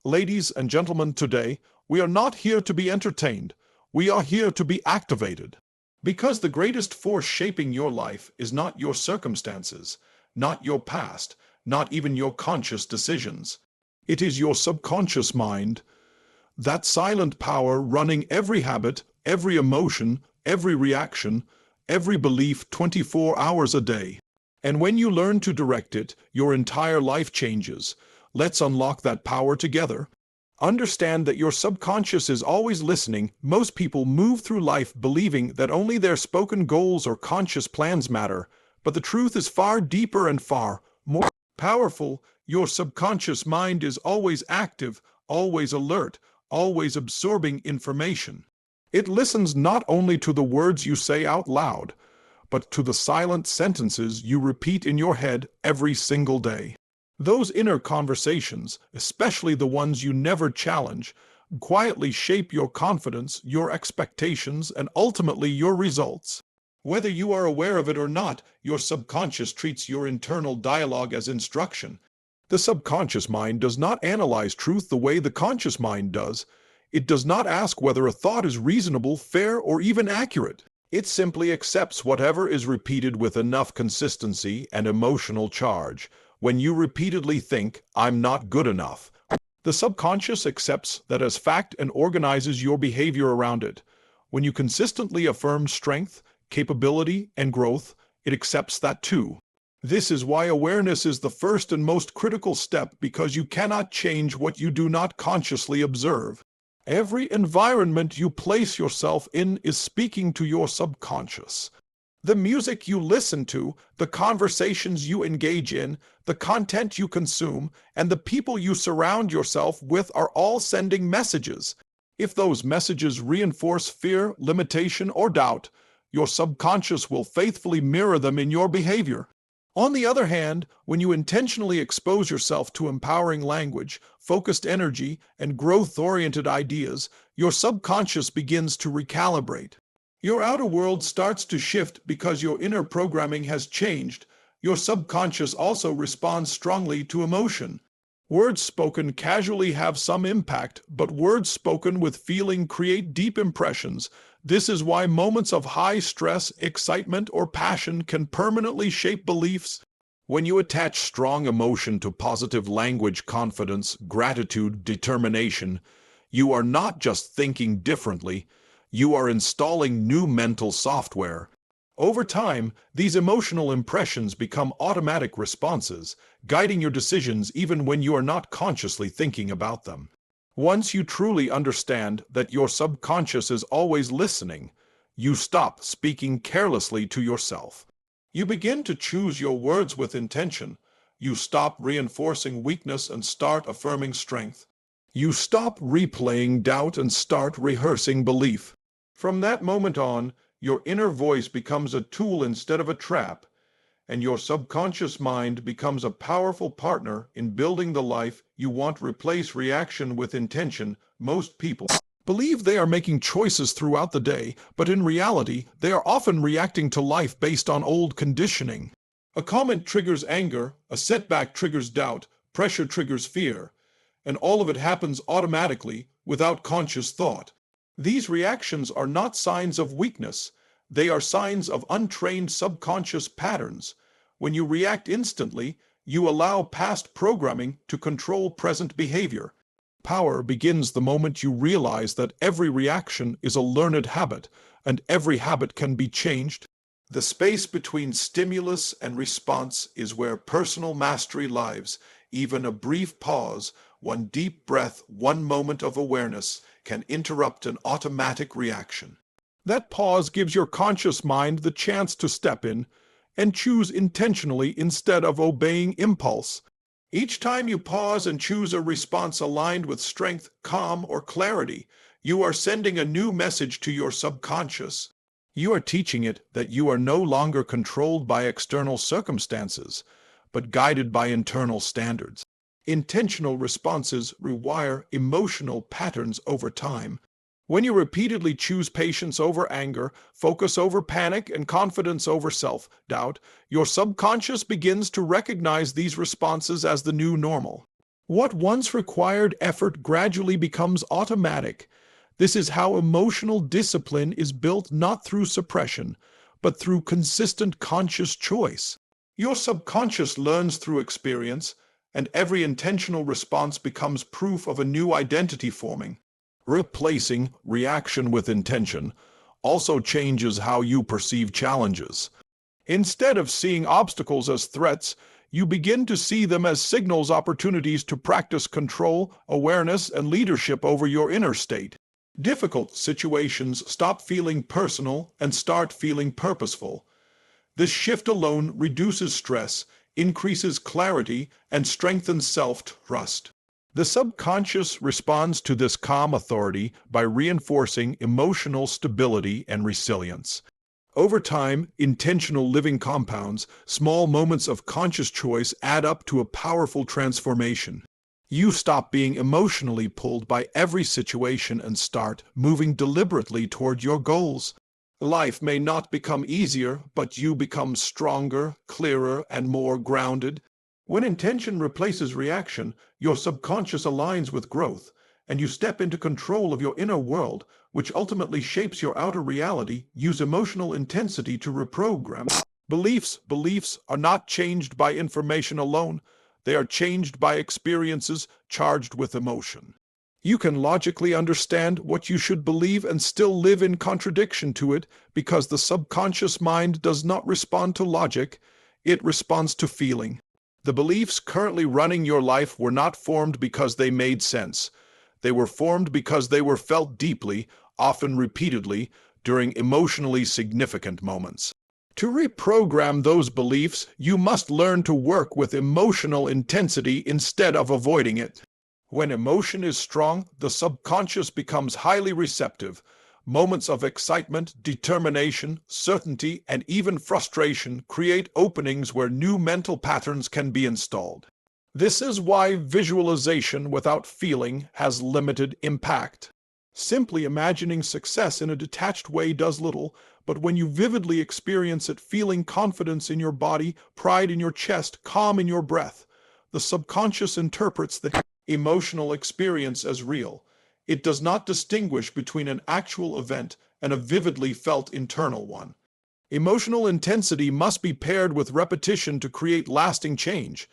Ladies and gentlemen, today we are not here to be entertained. We are here to be activated. Because the greatest force shaping your life is not your circumstances, not your past, not even your conscious decisions. It is your subconscious mind, that silent power running every habit, every emotion, every reaction, every belief 24 hours a day. And when you learn to direct it, your entire life changes. Let's unlock that power together. Understand that your subconscious is always listening. Most people move through life believing that only their spoken goals or conscious plans matter, but the truth is far deeper and far more powerful. Your subconscious mind is always active, always alert, always absorbing information. It listens not only to the words you say out loud, but to the silent sentences you repeat in your head every single day. Those inner conversations, especially the ones you never challenge, quietly shape your confidence, your expectations, and ultimately your results. Whether you are aware of it or not, your subconscious treats your internal dialogue as instruction. The subconscious mind does not analyze truth the way the conscious mind does. It does not ask whether a thought is reasonable, fair, or even accurate. It simply accepts whatever is repeated with enough consistency and emotional charge. When you repeatedly think, "I'm not good enough," the subconscious accepts that as fact and organizes your behavior around it. When you consistently affirm strength, capability, and growth, it accepts that too. This is why awareness is the first and most critical step, because you cannot change what you do not consciously observe. Every environment you place yourself in is speaking to your subconscious. The music you listen to, the conversations you engage in, the content you consume, and the people you surround yourself with are all sending messages. If those messages reinforce fear, limitation, or doubt, your subconscious will faithfully mirror them in your behavior. On the other hand, when you intentionally expose yourself to empowering language, focused energy, and growth-oriented ideas, your subconscious begins to recalibrate. Your outer world starts to shift because your inner programming has changed. Your subconscious also responds strongly to emotion. Words spoken casually have some impact, but words spoken with feeling create deep impressions. This is why moments of high stress, excitement, or passion can permanently shape beliefs. When you attach strong emotion to positive language, confidence, gratitude, determination, you are not just thinking differently, you are installing new mental software. Over time, these emotional impressions become automatic responses, guiding your decisions even when you are not consciously thinking about them. Once you truly understand that your subconscious is always listening, you stop speaking carelessly to yourself. You begin to choose your words with intention. You stop reinforcing weakness and start affirming strength. You stop replaying doubt and start rehearsing belief. From that moment on, your inner voice becomes a tool instead of a trap, and your subconscious mind becomes a powerful partner in building the life you want. Replace reaction with intention. Most people believe they are making choices throughout the day, but in reality, they are often reacting to life based on old conditioning. A comment triggers anger, a setback triggers doubt, pressure triggers fear, and all of it happens automatically without conscious thought. These reactions are not signs of weakness. They are signs of untrained subconscious patterns. When you react instantly, you allow past programming to control present behavior. Power begins the moment you realize that every reaction is a learned habit, and every habit can be changed. The space between stimulus and response is where personal mastery lives. Even a brief pause, one deep breath, one moment of awareness can interrupt an automatic reaction. That pause gives your conscious mind the chance to step in and choose intentionally instead of obeying impulse. Each time you pause and choose a response aligned with strength, calm, or clarity, you are sending a new message to your subconscious. You are teaching it that you are no longer controlled by external circumstances, but guided by internal standards. Intentional responses rewire emotional patterns over time. When you repeatedly choose patience over anger, focus over panic, and confidence over self-doubt, your subconscious begins to recognize these responses as the new normal. What once required effort gradually becomes automatic. This is how emotional discipline is built, not through suppression, but through consistent conscious choice. Your subconscious learns through experience, and every intentional response becomes proof of a new identity forming. Replacing reaction with intention also changes how you perceive challenges. Instead of seeing obstacles as threats, you begin to see them as signals, opportunities to practice control, awareness, and leadership over your inner state. Difficult situations stop feeling personal and start feeling purposeful. This shift alone reduces stress, increases clarity, and strengthens self-trust. The subconscious responds to this calm authority by reinforcing emotional stability and resilience. Over time, intentional living compounds, small moments of conscious choice add up to a powerful transformation. You stop being emotionally pulled by every situation and start moving deliberately toward your goals. Life may not become easier, but you become stronger, clearer, and more grounded. When intention replaces reaction, your subconscious aligns with growth, and you step into control of your inner world, which ultimately shapes your outer reality. Use emotional intensity to reprogram. Beliefs are not changed by information alone. They are changed by experiences charged with emotion. You can logically understand what you should believe and still live in contradiction to it, because the subconscious mind does not respond to logic, it responds to feeling. The beliefs currently running your life were not formed because they made sense. They were formed because they were felt deeply, often repeatedly, during emotionally significant moments. To reprogram those beliefs, you must learn to work with emotional intensity instead of avoiding it. When emotion is strong, the subconscious becomes highly receptive. Moments of excitement, determination, certainty, and even frustration create openings where new mental patterns can be installed. This is why visualization without feeling has limited impact. Simply imagining success in a detached way does little, but when you vividly experience it, feeling confidence in your body, pride in your chest, calm in your breath, the subconscious interprets the emotional experience as real. It does not distinguish between an actual event and a vividly felt internal one. Emotional intensity must be paired with repetition to create lasting change.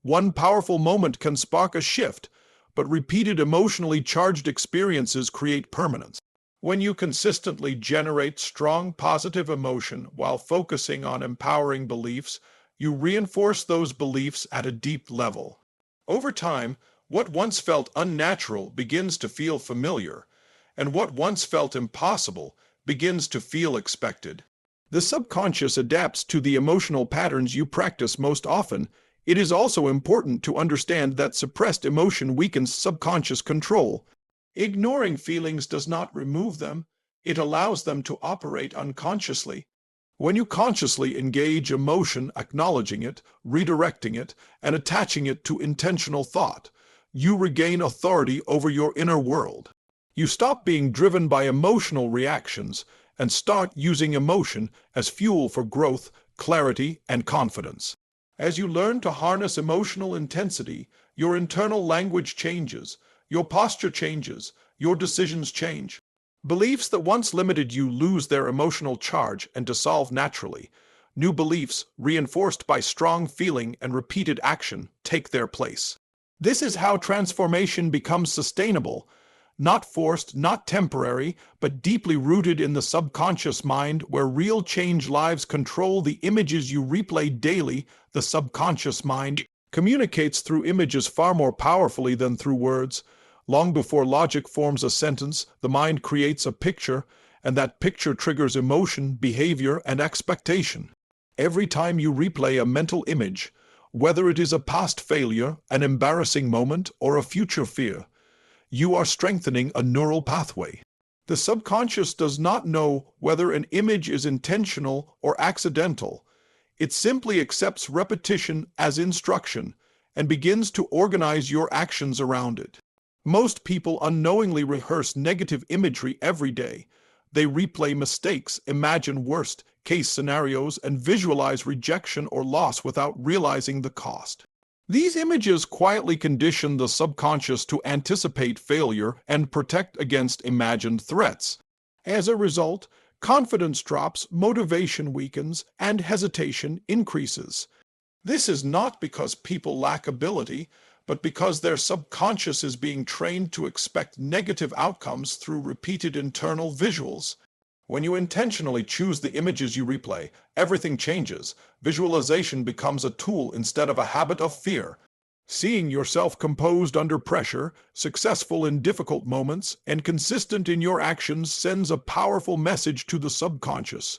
One powerful moment can spark a shift, but repeated emotionally charged experiences create permanence. When you consistently generate strong positive emotion while focusing on empowering beliefs, you reinforce those beliefs at a deep level. Over time, what once felt unnatural begins to feel familiar, and what once felt impossible begins to feel expected. The subconscious adapts to the emotional patterns you practice most often. It is also important to understand that suppressed emotion weakens subconscious control. Ignoring feelings does not remove them, it allows them to operate unconsciously. When you consciously engage emotion, acknowledging it, redirecting it, and attaching it to intentional thought, you regain authority over your inner world. You stop being driven by emotional reactions and start using emotion as fuel for growth, clarity, and confidence. As you learn to harness emotional intensity, your internal language changes, your posture changes, your decisions change. Beliefs that once limited you lose their emotional charge and dissolve naturally. New beliefs, reinforced by strong feeling and repeated action, take their place. This is how transformation becomes sustainable, not forced, not temporary, but deeply rooted in the subconscious mind, where real change lives control the images you replay daily. The subconscious mind communicates through images far more powerfully than through words. Long before logic forms a sentence, the mind creates a picture, and that picture triggers emotion, behavior, and expectation. Every time you replay a mental image, whether it is a past failure, an embarrassing moment, or a future fear, you are strengthening a neural pathway. The subconscious does not know whether an image is intentional or accidental. It simply accepts repetition as instruction and begins to organize your actions around it. Most people unknowingly rehearse negative imagery every day. They replay mistakes, imagine worst-case scenarios, and visualize rejection or loss without realizing the cost. These images quietly condition the subconscious to anticipate failure and protect against imagined threats. As a result, confidence drops, motivation weakens, and hesitation increases. This is not because people lack ability, but because their subconscious is being trained to expect negative outcomes through repeated internal visuals. When you intentionally choose the images you replay, everything changes. Visualization becomes a tool instead of a habit of fear. Seeing yourself composed under pressure, successful in difficult moments, and consistent in your actions sends a powerful message to the subconscious.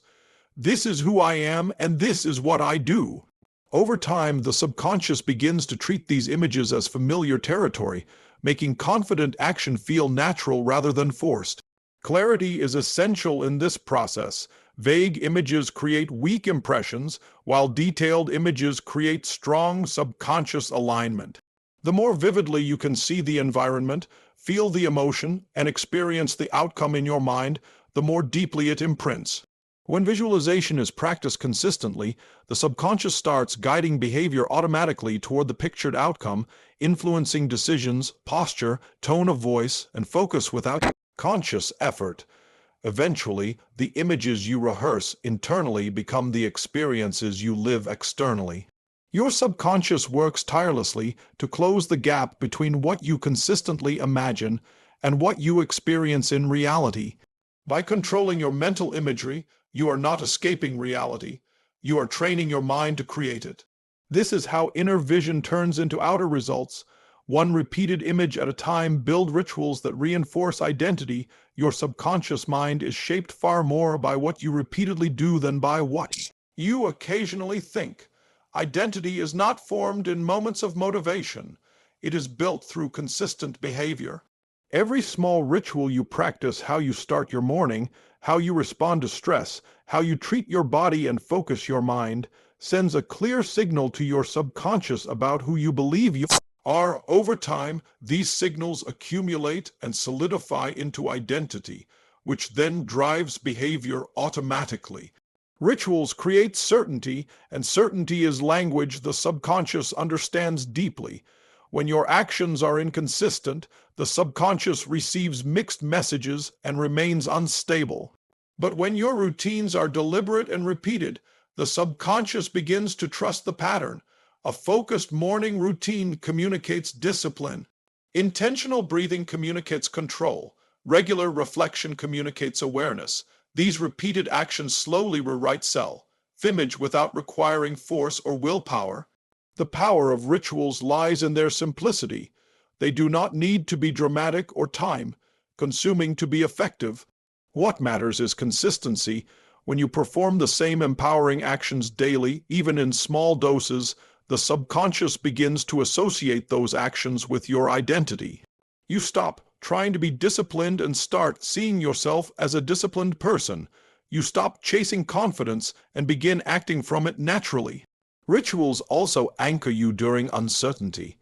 This is who I am, and this is what I do. Over time, the subconscious begins to treat these images as familiar territory, making confident action feel natural rather than forced. Clarity is essential in this process. Vague images create weak impressions, while detailed images create strong subconscious alignment. The more vividly you can see the environment, feel the emotion, and experience the outcome in your mind, the more deeply it imprints. When visualization is practiced consistently, the subconscious starts guiding behavior automatically toward the pictured outcome, influencing decisions, posture, tone of voice, and focus without conscious effort. Eventually, the images you rehearse internally become the experiences you live externally. Your subconscious works tirelessly to close the gap between what you consistently imagine and what you experience in reality. By controlling your mental imagery, you are not escaping reality. You are training your mind to create it. This is how inner vision turns into outer results. One repeated image at a time. Build rituals that reinforce identity. Your subconscious mind is shaped far more by what you repeatedly do than by what you occasionally think. Identity is not formed in moments of motivation. It is built through consistent behavior. Every small ritual you practice, how you start your morning, how you respond to stress, how you treat your body and focus your mind, sends a clear signal to your subconscious about who you believe you are. Over time, these signals accumulate and solidify into identity, which then drives behavior automatically. Rituals create certainty, and certainty is language the subconscious understands deeply. When your actions are inconsistent, the subconscious receives mixed messages and remains unstable. But when your routines are deliberate and repeated, the subconscious begins to trust the pattern. A focused morning routine communicates discipline. Intentional breathing communicates control. Regular reflection communicates awareness. These repeated actions slowly rewrite self-image without requiring force or willpower. The power of rituals lies in their simplicity. They do not need to be dramatic or time-consuming to be effective. What matters is consistency. When you perform the same empowering actions daily, even in small doses, the subconscious begins to associate those actions with your identity. You stop trying to be disciplined and start seeing yourself as a disciplined person. You stop chasing confidence and begin acting from it naturally. Rituals also anchor you during uncertainty.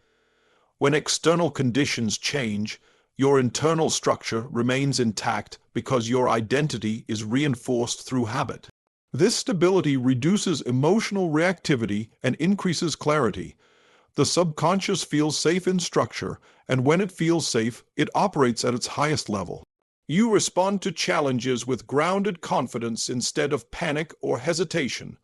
When external conditions change, your internal structure remains intact because your identity is reinforced through habit. This stability reduces emotional reactivity and increases clarity. The subconscious feels safe in structure, and when it feels safe, it operates at its highest level. You respond to challenges with grounded confidence instead of panic or hesitation.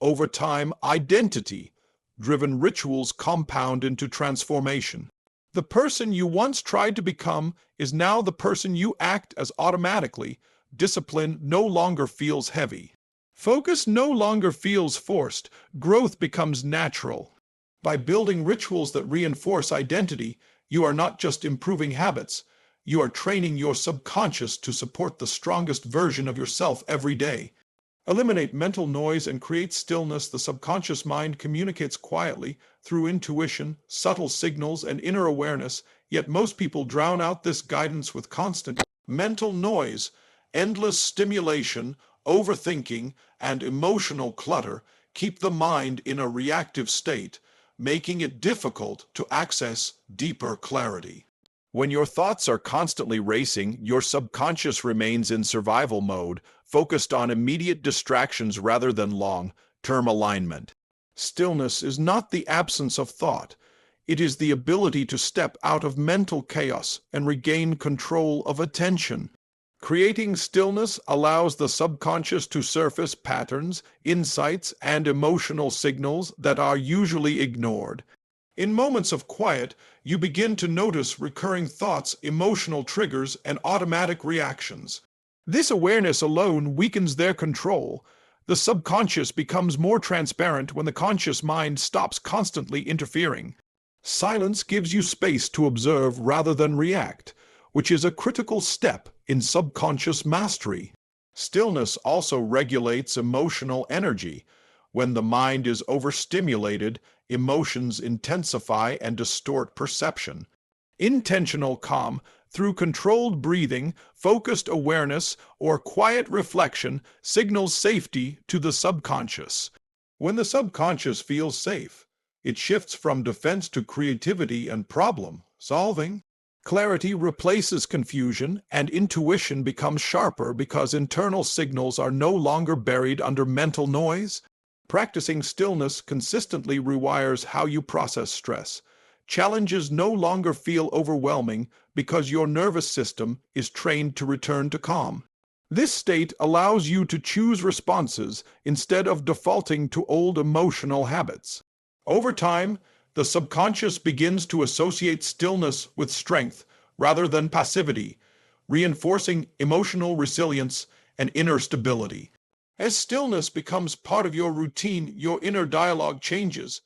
Over time, identity-driven rituals compound into transformation. The person you once tried to become is now the person you act as automatically. Discipline no longer feels heavy. Focus no longer feels forced. Growth becomes natural. By building rituals that reinforce identity, you are not just improving habits, you are training your subconscious to support the strongest version of yourself every day. Eliminate mental noise and create stillness. The subconscious mind communicates quietly through intuition, subtle signals, and inner awareness, yet most people drown out this guidance with constant mental noise. Endless stimulation, overthinking, and emotional clutter keep the mind in a reactive state, making it difficult to access deeper clarity. When your thoughts are constantly racing, your subconscious remains in survival mode, focused on immediate distractions rather than long-term alignment. Stillness is not the absence of thought. It is the ability to step out of mental chaos and regain control of attention. Creating stillness allows the subconscious to surface patterns, insights, and emotional signals that are usually ignored. In moments of quiet, you begin to notice recurring thoughts, emotional triggers, and automatic reactions. This awareness alone weakens their control. The subconscious becomes more transparent when the conscious mind stops constantly interfering. Silence gives you space to observe rather than react, which is a critical step in subconscious mastery. Stillness also regulates emotional energy. When the mind is overstimulated, emotions intensify and distort perception. Intentional calm, through controlled breathing, focused awareness, or quiet reflection, signals safety to the subconscious. When the subconscious feels safe, it shifts from defense to creativity and problem solving. Clarity replaces confusion, and intuition becomes sharper because internal signals are no longer buried under mental noise. Practicing stillness consistently rewires how you process stress. Challenges no longer feel overwhelming because your nervous system is trained to return to calm. This state allows you to choose responses instead of defaulting to old emotional habits. Over time, the subconscious begins to associate stillness with strength rather than passivity, reinforcing emotional resilience and inner stability. As stillness becomes part of your routine, your inner dialogue changes.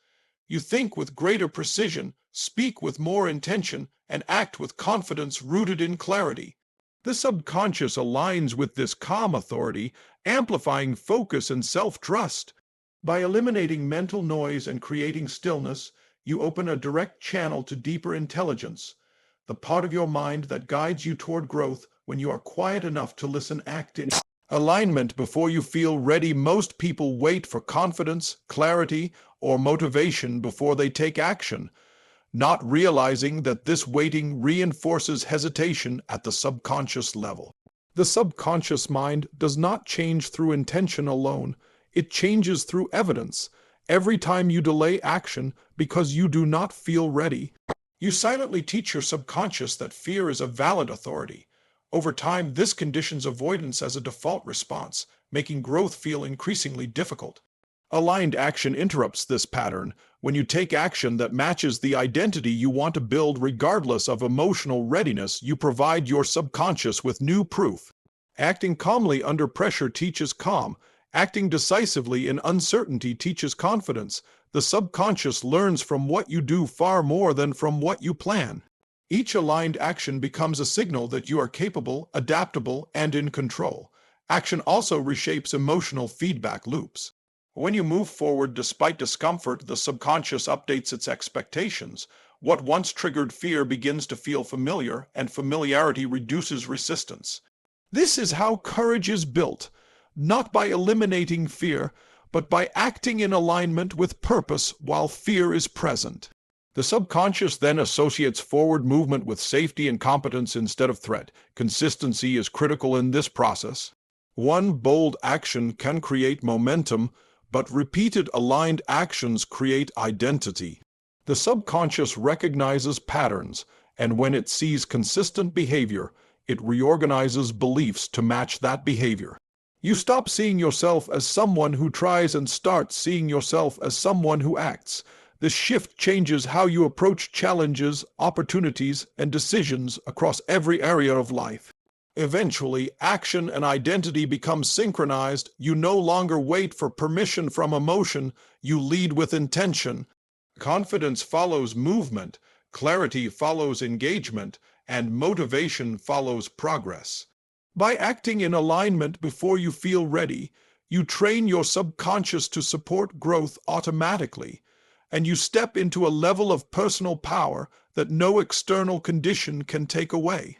You think with greater precision, speak with more intention, and act with confidence rooted in clarity. The subconscious aligns with this calm authority, amplifying focus and self-trust. By eliminating mental noise and creating stillness, you open a direct channel to deeper intelligence, the part of your mind that guides you toward growth. When you are quiet enough to listen, act in alignment before you feel ready. Most people wait for confidence, clarity, or motivation before they take action, not realizing that this waiting reinforces hesitation at the subconscious level. The subconscious mind does not change through intention alone. It changes through evidence. Every time you delay action because you do not feel ready, you silently teach your subconscious that fear is a valid authority. Over time, this conditions avoidance as a default response, making growth feel increasingly difficult. Aligned action interrupts this pattern. When you take action that matches the identity you want to build regardless of emotional readiness, you provide your subconscious with new proof. Acting calmly under pressure teaches calm. Acting decisively in uncertainty teaches confidence. The subconscious learns from what you do far more than from what you plan. Each aligned action becomes a signal that you are capable, adaptable, and in control. Action also reshapes emotional feedback loops. When you move forward despite discomfort, the subconscious updates its expectations. What once triggered fear begins to feel familiar, and familiarity reduces resistance. This is how courage is built, not by eliminating fear, but by acting in alignment with purpose while fear is present. The subconscious then associates forward movement with safety and competence instead of threat. Consistency is critical in this process. One bold action can create momentum, but repeated aligned actions create identity. The subconscious recognizes patterns, and when it sees consistent behavior, it reorganizes beliefs to match that behavior. You stop seeing yourself as someone who tries and start seeing yourself as someone who acts. This shift changes how you approach challenges, opportunities, and decisions across every area of life. Eventually, action and identity become synchronized. You no longer wait for permission from emotion, you lead with intention. Confidence follows movement, clarity follows engagement, and motivation follows progress. By acting in alignment before you feel ready, you train your subconscious to support growth automatically, and you step into a level of personal power that no external condition can take away.